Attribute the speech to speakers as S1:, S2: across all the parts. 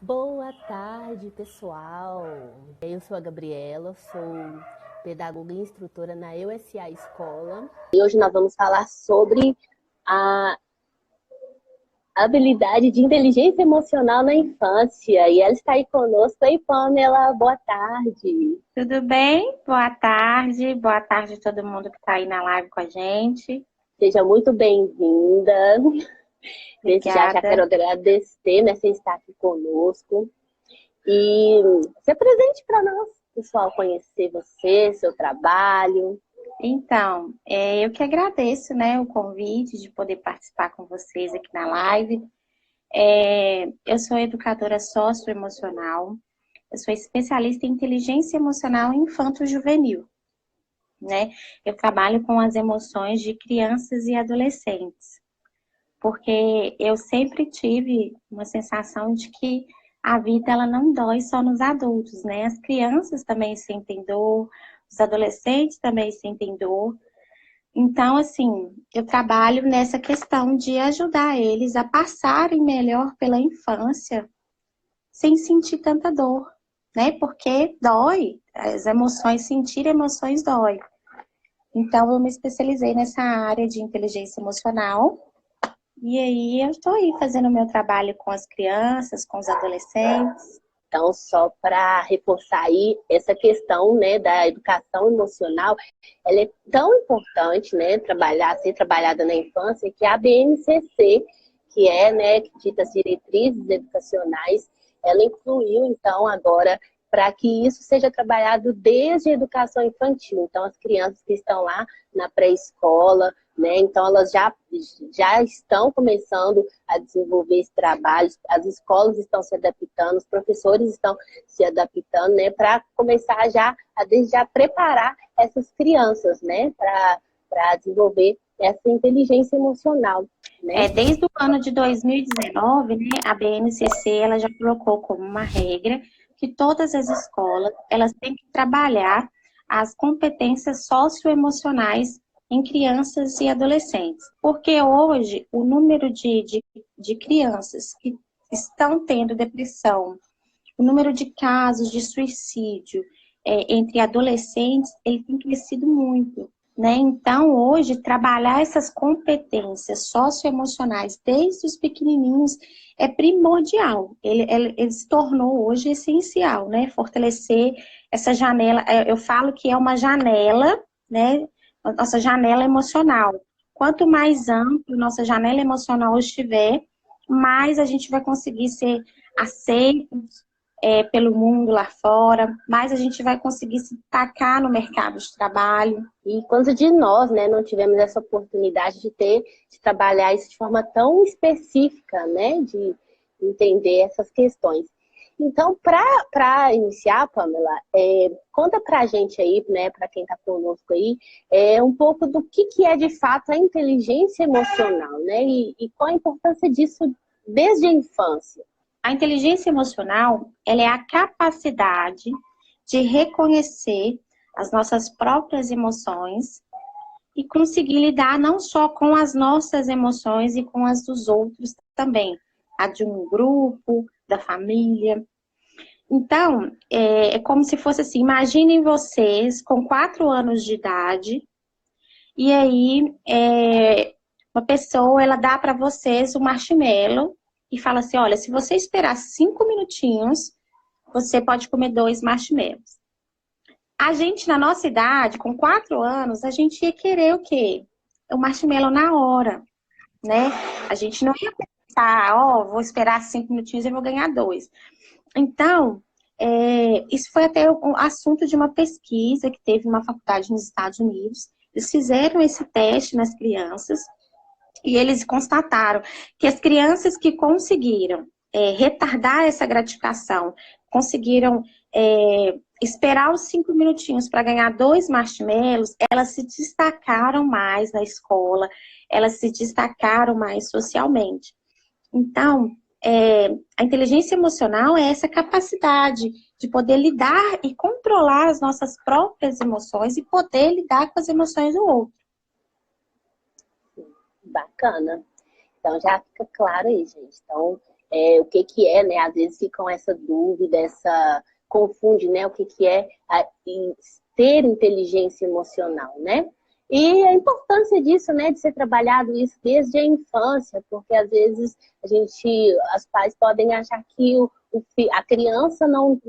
S1: Boa tarde, pessoal. Eu sou a Gabriela, sou pedagoga e instrutora na EUSA Escola. E hoje nós vamos falar sobre a habilidade de inteligência emocional na infância. E ela está aí conosco. Oi, Pamela, boa tarde.
S2: Tudo bem? Boa tarde. Boa tarde a todo mundo que está aí na live com a gente.
S1: Seja muito bem-vinda. Desde já
S2: Obrigada.
S1: quero agradecer, né, você estar aqui conosco. E se apresente para nós, pessoal, conhecer você, seu trabalho.
S2: Então, eu que agradeço, né, o convite de poder participar com vocês aqui na live. Eu sou educadora socioemocional, eu sou especialista em inteligência emocional infanto-juvenil, né? Eu trabalho com as emoções de crianças e adolescentes, porque eu sempre tive uma sensação de que a vida ela não dói só nos adultos, né? As crianças também sentem dor, os adolescentes também sentem dor. Então, assim, eu trabalho nessa questão de ajudar eles a passarem melhor pela infância sem sentir tanta dor, né? Porque dói, as emoções, sentir emoções dói. Então, eu me especializei nessa área de inteligência emocional. E aí eu estou aí fazendo o meu trabalho com as crianças, com os adolescentes.
S1: Então, só para reforçar aí essa questão, né, da educação emocional, ela é tão importante, né, ser trabalhada na infância, que a BNCC, que é, né, que dita as diretrizes educacionais, ela incluiu, então, agora, para que isso seja trabalhado desde a educação infantil. Então, as crianças que estão lá na pré-escola, né, então elas já estão começando a desenvolver esse trabalho, as escolas estão se adaptando, os professores estão se adaptando, né, para começar desde já preparar essas crianças, né, para desenvolver essa inteligência emocional, né?
S2: Desde o ano de 2019, né, a BNCC ela já colocou como uma regra que todas as escolas elas têm que trabalhar as competências socioemocionais em crianças e adolescentes. Porque hoje o número de crianças que estão tendo depressão, o número de casos de suicídio entre adolescentes, ele tem crescido muito, né? Então, hoje, trabalhar essas competências socioemocionais desde os pequenininhos é primordial. Ele se tornou hoje essencial, né? Fortalecer essa janela. Eu falo que é uma janela, né? Nossa janela emocional. Quanto mais ampla nossa janela emocional estiver, mais a gente vai conseguir ser aceitos pelo mundo lá fora, mais a gente vai conseguir se destacar no mercado de trabalho.
S1: E quantos de nós, né, não tivemos essa oportunidade de trabalhar isso de forma tão específica, né, de entender essas questões. Então, para iniciar, Pamela, conta para a gente aí, né, para quem está conosco aí, um pouco do que é de fato a inteligência emocional, né, e qual a importância disso desde a infância.
S2: A inteligência emocional, ela é a capacidade de reconhecer as nossas próprias emoções e conseguir lidar não só com as nossas emoções e com as dos outros também, a de um grupo, da família. Então, é como se fosse assim, imaginem vocês com 4 anos de idade, e aí uma pessoa, ela dá para vocês um marshmallow e fala assim, olha, se você esperar 5 minutinhos, você pode comer 2 marshmallows. A gente, na nossa idade, com 4 anos, a gente ia querer o quê? O marshmallow na hora, né? A gente não ia pensar, vou esperar 5 minutinhos e vou ganhar 2. Então, isso foi até um assunto de uma pesquisa que teve uma faculdade nos Estados Unidos. Eles fizeram esse teste nas crianças e eles constataram que as crianças que conseguiram retardar essa gratificação, conseguiram esperar os 5 minutinhos para ganhar 2 marshmallows, elas se destacaram mais na escola, elas se destacaram mais socialmente. Então, a inteligência emocional é essa capacidade de poder lidar e controlar as nossas próprias emoções e poder lidar com as emoções do outro.
S1: Bacana. Então já fica claro aí, gente. Então, o que que é, né? Às vezes ficam essa dúvida, confunde, né? O que que é ter inteligência emocional, né? E a importância disso, né, de ser trabalhado isso desde a infância, porque às vezes os pais podem achar que a criança não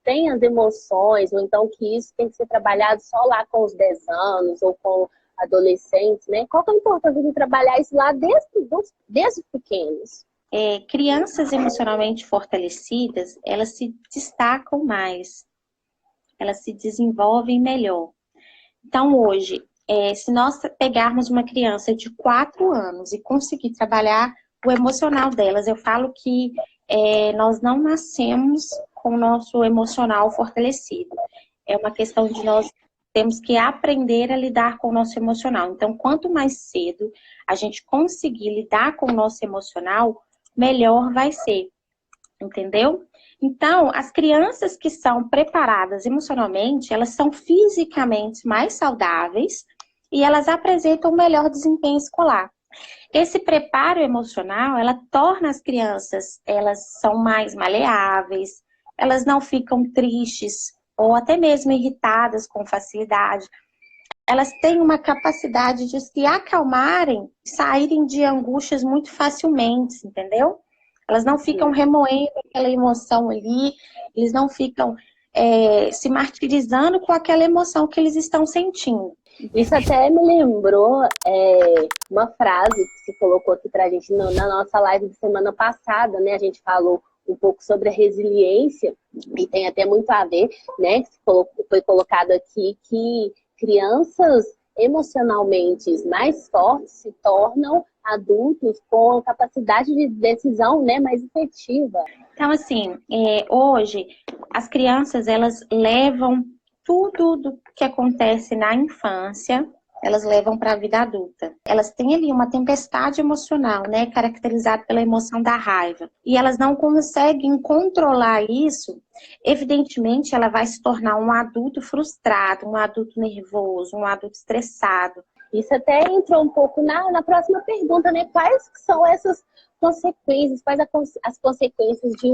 S1: tem as emoções, ou então que isso tem que ser trabalhado só lá com os 10 anos, ou com adolescentes, né? Qual que é a importância de trabalhar isso lá desde os pequenos?
S2: Crianças emocionalmente fortalecidas, elas se destacam mais, elas se desenvolvem melhor. Então, hoje, se nós pegarmos uma criança de 4 anos e conseguir trabalhar o emocional delas, eu falo que nós não nascemos com o nosso emocional fortalecido. É uma questão de nós temos que aprender a lidar com o nosso emocional. Então, quanto mais cedo a gente conseguir lidar com o nosso emocional, melhor vai ser, entendeu? Então, as crianças que são preparadas emocionalmente, elas são fisicamente mais saudáveis e elas apresentam um melhor desempenho escolar. Esse preparo emocional, ela torna as crianças, elas são mais maleáveis, elas não ficam tristes ou até mesmo irritadas com facilidade. Elas têm uma capacidade de se acalmarem, saírem de angústias muito facilmente, entendeu? Elas não ficam remoendo aquela emoção ali, eles não ficam se martirizando com aquela emoção que eles estão sentindo.
S1: Isso até me lembrou uma frase que se colocou aqui pra gente na nossa live de semana passada, né? A gente falou um pouco sobre a resiliência, e tem até muito a ver, né? Que foi colocado aqui que crianças emocionalmente mais fortes se tornam adultos com capacidade de decisão, né, mais efetiva.
S2: Então, assim, hoje as crianças, elas levam tudo do que acontece na infância, elas levam para a vida adulta. Elas têm ali uma tempestade emocional, né, caracterizada pela emoção da raiva. E elas não conseguem controlar isso. Evidentemente, ela vai se tornar um adulto frustrado, um adulto nervoso, um adulto estressado.
S1: Isso até entrou um pouco na próxima pergunta, né? Quais são essas consequências, quais as consequências de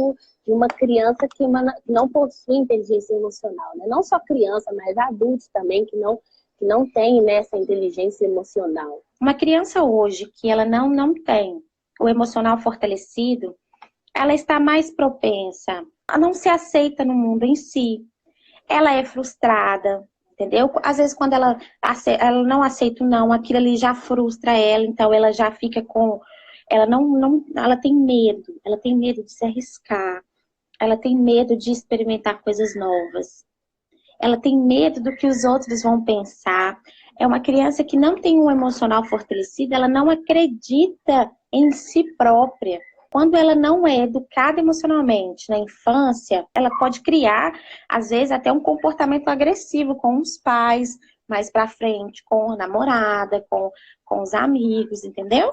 S1: uma criança que não possui inteligência emocional, né? Não só criança, mas adultos também que não têm, né, essa inteligência emocional.
S2: Uma criança hoje que ela não tem o emocional fortalecido, ela está mais propensa a não se aceita no mundo em si. Ela é frustrada, entendeu? Às vezes quando ela não aceita o não, aquilo ali já frustra ela, então ela já fica com... Ela tem medo de se arriscar, ela tem medo de experimentar coisas novas, ela tem medo do que os outros vão pensar. É uma criança que não tem um emocional fortalecido, ela não acredita em si própria. Quando ela não é educada emocionalmente na infância, ela pode criar, às vezes, até um comportamento agressivo com os pais, mais pra frente, com a namorada, com os amigos, entendeu?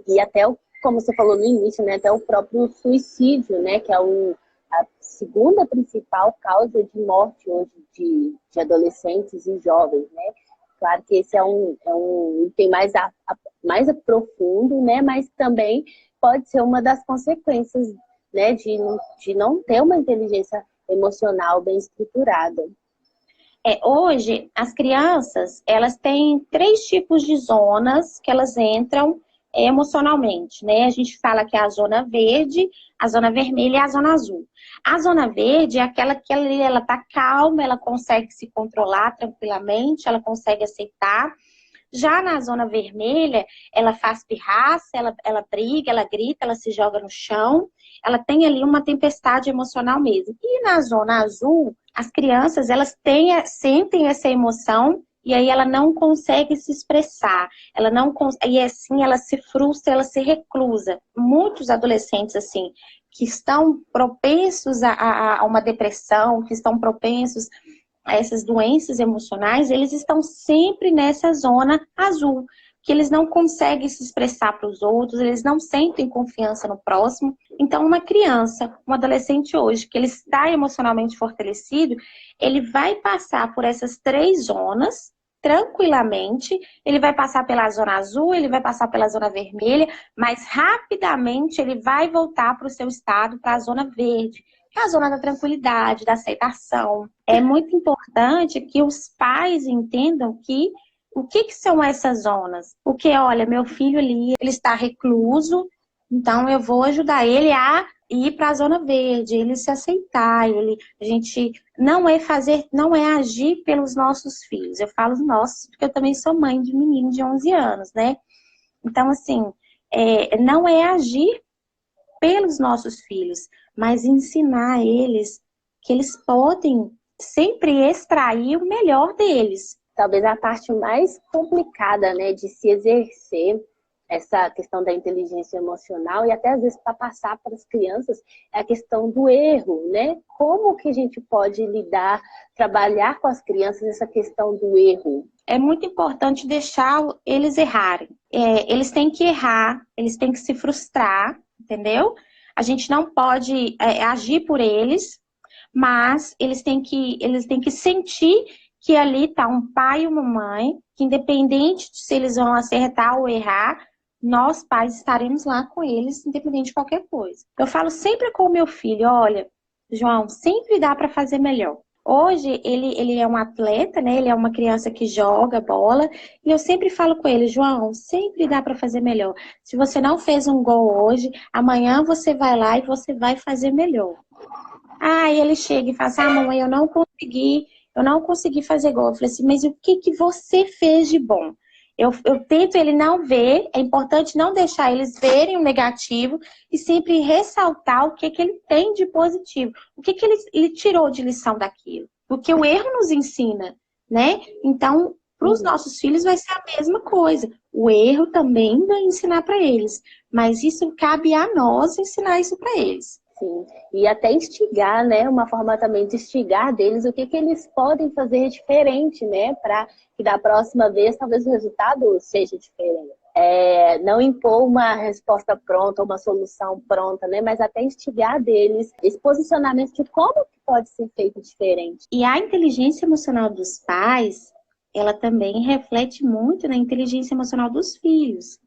S1: E até, como você falou no início, né, até o próprio suicídio, né, que é a segunda principal causa de morte hoje de adolescentes e jovens, né? Claro que esse é um item mais profundo, né, mas também pode ser uma das consequências, né, de não ter uma inteligência emocional bem estruturada.
S2: Hoje, as crianças, elas têm 3 tipos de zonas que elas entram emocionalmente, né? A gente fala que é a zona verde, a zona vermelha e a zona azul. A zona verde é aquela que ela tá calma, ela consegue se controlar tranquilamente, ela consegue aceitar. Já na zona vermelha, ela faz pirraça, ela briga, ela grita, ela se joga no chão. Ela tem ali uma tempestade emocional mesmo. E na zona azul, as crianças, elas sentem essa emoção e aí ela não consegue se expressar. E assim ela se frustra, ela se reclusa. Muitos adolescentes, assim, que estão propensos a uma depressão, que estão propensos a essas doenças emocionais, eles estão sempre nessa zona azul, que eles não conseguem se expressar para os outros, eles não sentem confiança no próximo. Então, uma criança, um adolescente hoje, que ele está emocionalmente fortalecido, ele vai passar por essas 3 zonas tranquilamente, ele vai passar pela zona azul, ele vai passar pela zona vermelha, mas rapidamente ele vai voltar para o seu estado, para a zona verde, que é a zona da tranquilidade, da aceitação. É muito importante que os pais entendam que o que são essas zonas? Porque, olha, meu filho ali, ele está recluso, então eu vou ajudar ele a ir para a zona verde, ele se aceitar, a gente não é agir pelos nossos filhos. Eu falo nossos porque eu também sou mãe de um menino de 11 anos, né? Então, assim, não é agir pelos nossos filhos, mas ensinar eles que eles podem sempre extrair o melhor deles.
S1: Talvez a parte mais complicada, né, de se exercer essa questão da inteligência emocional e até às vezes para passar para as crianças é a questão do erro, né? Como que a gente pode lidar, trabalhar com as crianças essa questão do erro?
S2: É muito importante deixar eles errarem. Eles têm que errar, eles têm que se frustrar, entendeu? A gente não pode agir por eles, mas eles têm que sentir que ali está um pai e uma mãe, que independente de se eles vão acertar ou errar, nós pais estaremos lá com eles, independente de qualquer coisa. Eu falo sempre com o meu filho, olha, João, sempre dá para fazer melhor. Hoje ele é um atleta, né? Ele é uma criança que joga bola, e eu sempre falo com ele, João, sempre dá para fazer melhor. Se você não fez um gol hoje, amanhã você vai lá e você vai fazer melhor. Aí ele chega e fala assim, mamãe, eu não consegui fazer gol. Eu falei assim, mas o que você fez de bom? Eu tento ele não ver, é importante não deixar eles verem o negativo e sempre ressaltar o que ele tem de positivo. O que ele tirou de lição daquilo. Porque o erro nos ensina, né? Então, para os nossos filhos vai ser a mesma coisa. O erro também vai ensinar para eles. Mas isso cabe a nós ensinar isso para eles.
S1: Sim, e até instigar, né? Uma forma também de instigar deles o que eles podem fazer diferente, né? Para que da próxima vez talvez o resultado seja diferente. Não impor uma resposta pronta, uma solução pronta, né? Mas até instigar deles esse posicionamento de como que pode ser feito diferente.
S2: E a inteligência emocional dos pais, ela também reflete muito na inteligência emocional dos filhos.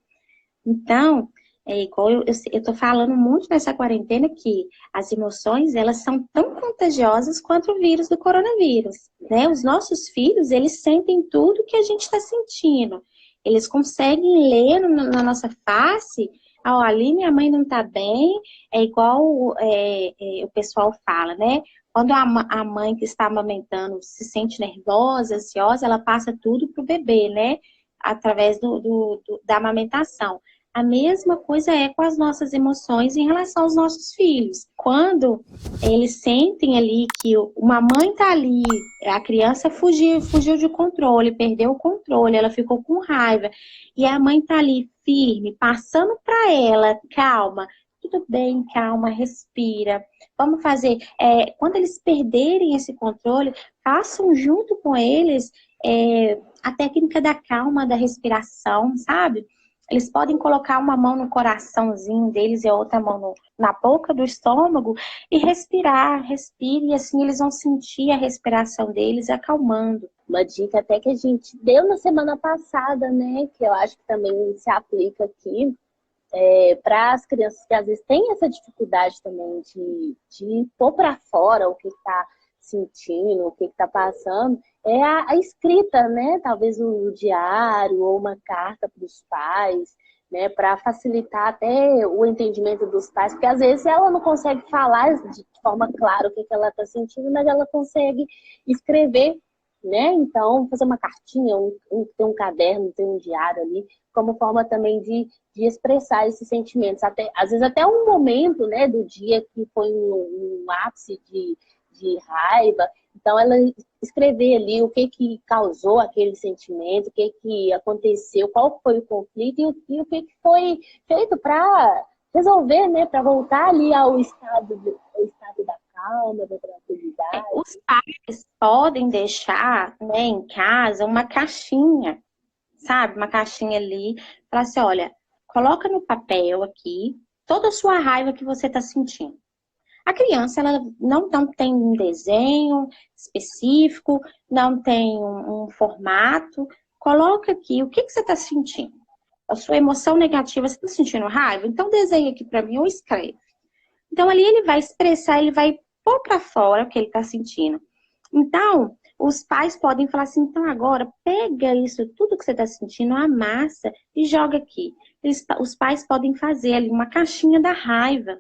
S2: Então, igual eu tô falando muito nessa quarentena que as emoções, elas são tão contagiosas quanto o vírus do coronavírus, né? Os nossos filhos, eles sentem tudo que a gente está sentindo. Eles conseguem ler na nossa face, ali minha mãe não tá bem, é igual o pessoal fala, né? Quando a mãe que está amamentando se sente nervosa, ansiosa, ela passa tudo pro bebê, né? Através da amamentação. A mesma coisa é com as nossas emoções em relação aos nossos filhos. Quando eles sentem ali que uma mãe tá ali, a criança fugiu de controle, perdeu o controle, ela ficou com raiva, e a mãe tá ali firme, passando para ela, calma, tudo bem, calma, respira. Vamos fazer. Quando eles perderem esse controle, façam junto com eles a técnica da calma, da respiração, sabe? Eles podem colocar uma mão no coraçãozinho deles e a outra mão na boca do estômago e respirar, respire, e assim eles vão sentir a respiração deles acalmando.
S1: Uma dica até que a gente deu na semana passada, né, que eu acho que também se aplica aqui, para as crianças que às vezes têm essa dificuldade também de pôr para fora o que está sentindo, o que está passando, é a escrita, né? Talvez um diário ou uma carta para os pais, né? Para facilitar até o entendimento dos pais, porque às vezes ela não consegue falar de forma clara o que ela está sentindo, mas ela consegue escrever, né? Então, fazer uma cartinha, ter um caderno, ter um diário ali, como forma também de expressar esses sentimentos. Às vezes até um momento, né, do dia que foi um ápice de raiva. Então, ela escrever ali o que causou aquele sentimento, o que aconteceu, qual foi o conflito e o que foi feito para resolver, né? Para voltar ali ao estado da calma, da tranquilidade.
S2: Os pais podem deixar, né, em casa uma caixinha, sabe? Uma caixinha ali, falar assim, olha, coloca no papel aqui toda a sua raiva que você está sentindo. A criança, ela não tem um desenho específico, não tem um formato. Coloca aqui o que você está sentindo. A sua emoção negativa, você está sentindo raiva? Então desenha aqui para mim ou escreve. Então ali ele vai expressar, ele vai pôr para fora o que ele está sentindo. Então, os pais podem falar assim, então agora pega isso, tudo que você está sentindo, amassa e joga aqui. Os pais podem fazer ali uma caixinha da raiva,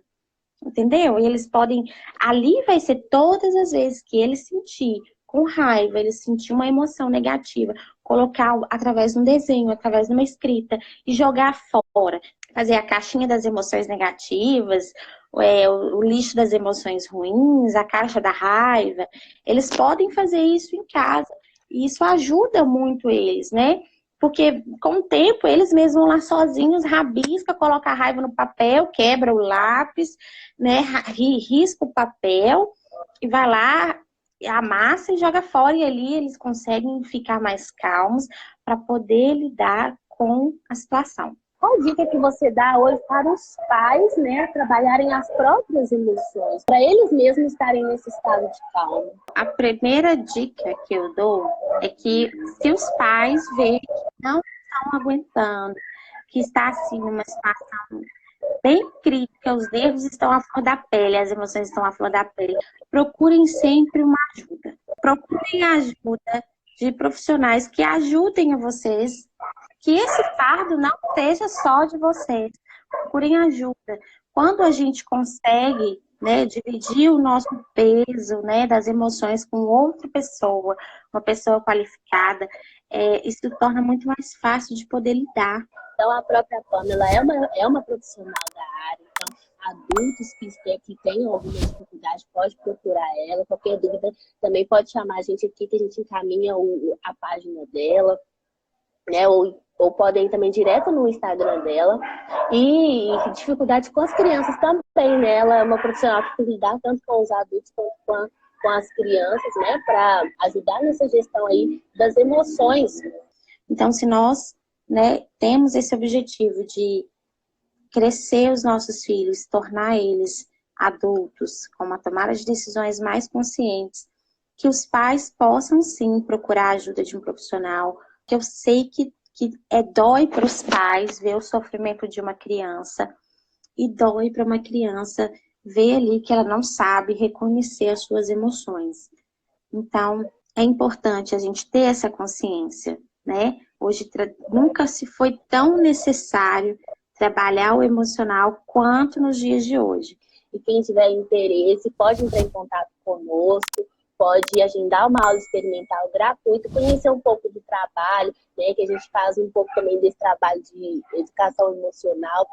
S2: entendeu? E eles podem, ali vai ser todas as vezes que ele sentir com raiva, ele sentir uma emoção negativa, colocar através de um desenho, através de uma escrita e jogar fora. Fazer a caixinha das emoções negativas, o lixo das emoções ruins, a caixa da raiva. Eles podem fazer isso em casa. E isso ajuda muito eles, né? Porque com o tempo eles mesmos vão lá sozinhos, rabisca, coloca a raiva no papel, quebra o lápis, né? Risca o papel e vai lá, amassa e joga fora. E ali eles conseguem ficar mais calmos para poder lidar com a situação.
S1: Qual dica que você dá hoje para os pais, né, trabalharem as próprias emoções, para eles mesmos estarem nesse estado de calma?
S2: A primeira dica que eu dou é que se os pais verem que não estão aguentando, que está assim numa situação bem crítica, os nervos estão à flor da pele, as emoções estão à flor da pele, procurem sempre uma ajuda. Procurem a ajuda de profissionais que ajudem a vocês, que esse fardo não seja só de vocês. Procurem ajuda. Quando a gente consegue, né, dividir o nosso peso, né, das emoções com outra pessoa, uma pessoa qualificada, isso torna muito mais fácil de poder lidar.
S1: Então, a própria Pamela é uma profissional da área. Então, adultos que tenham alguma dificuldade, pode procurar ela. Qualquer dúvida, também pode chamar a gente aqui, que a gente encaminha a página dela, né? Ou podem ir também direto no Instagram dela. E dificuldade com as crianças também, né? Ela é uma profissional que lidar tanto com os adultos quanto com as crianças, né? Para ajudar nessa gestão aí das emoções.
S2: Então, se nós, né, temos esse objetivo de crescer os nossos filhos, tornar eles adultos, com uma tomada de decisões mais conscientes, que os pais possam sim procurar a ajuda de um profissional, que eu sei que dói para os pais ver o sofrimento de uma criança e dói para uma criança ver ali que ela não sabe reconhecer as suas emoções. Então, é importante a gente ter essa consciência, né? Hoje nunca se foi tão necessário trabalhar o emocional quanto nos dias de hoje.
S1: E quem tiver interesse pode entrar em contato conosco, pode agendar uma aula experimental gratuita, conhecer um pouco do trabalho, né, que a gente faz um pouco também desse trabalho de educação emocional,